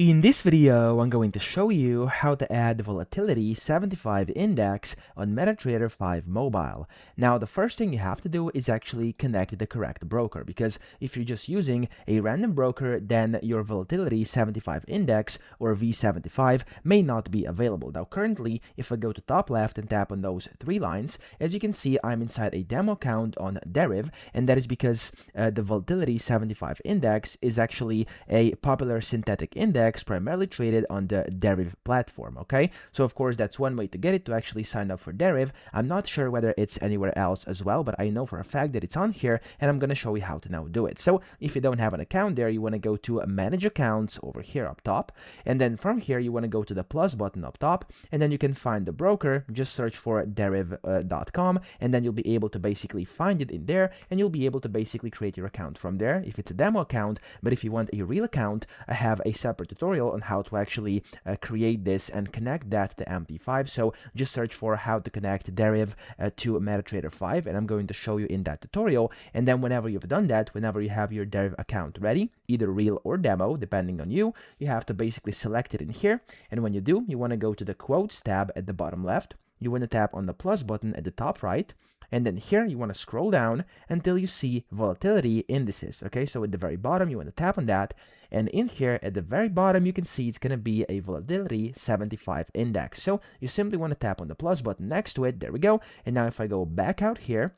In this video, I'm going to show you how to add the Volatility 75 index on MetaTrader 5 mobile. Now, the first thing you have to do is actually connect the correct broker, because if you're just using a random broker, then your Volatility 75 index or V75 may not be available. Now, currently, if I go to top left and tap on those three lines, as you can see, I'm inside a demo account on Deriv, and that is because the Volatility 75 index is actually a popular synthetic index primarily traded on the Deriv platform. Okay, so of course that's one way to get it, to actually sign up for Deriv. I'm not sure whether it's anywhere else as well, but I know for a fact that it's on here, and I'm going to show you how to now do it. So if you don't have an account there, you want to go to manage accounts over here up top, and then from here you want to go to the plus button up top, and then you can find the broker. Just search for deriv.com, and then you'll be able to basically find it in there, and you'll be able to basically create your account from there if it's a demo account. But if you want a real account, I have a separate tutorial on how to actually create this and connect that to MT5. So just search for how to connect Deriv to MetaTrader 5, and I'm going to show you in that tutorial. And then whenever you've done that, whenever you have your Deriv account ready, either real or demo, depending on you, you have to basically select it in here. And when you do, you want to go to the quotes tab at the bottom left. You want to tap on the plus button at the top right, and then here you want to scroll down until you see volatility indices. Okay, so at the very bottom you want to tap on that, and in here at the very bottom you can see it's going to be a volatility 75 index. So you simply want to tap on the plus button next to it. There we go. And now if I go back out here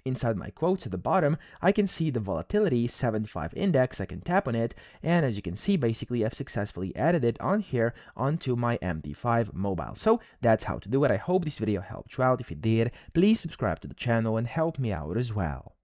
inside my quotes at the bottom, I can see the volatility 75 index. I can tap on it, and as you can see, basically I've successfully added it on here onto my MT5 mobile. So that's how to do it. I hope this video helped you out. If it did, please subscribe to the channel and help me out as well.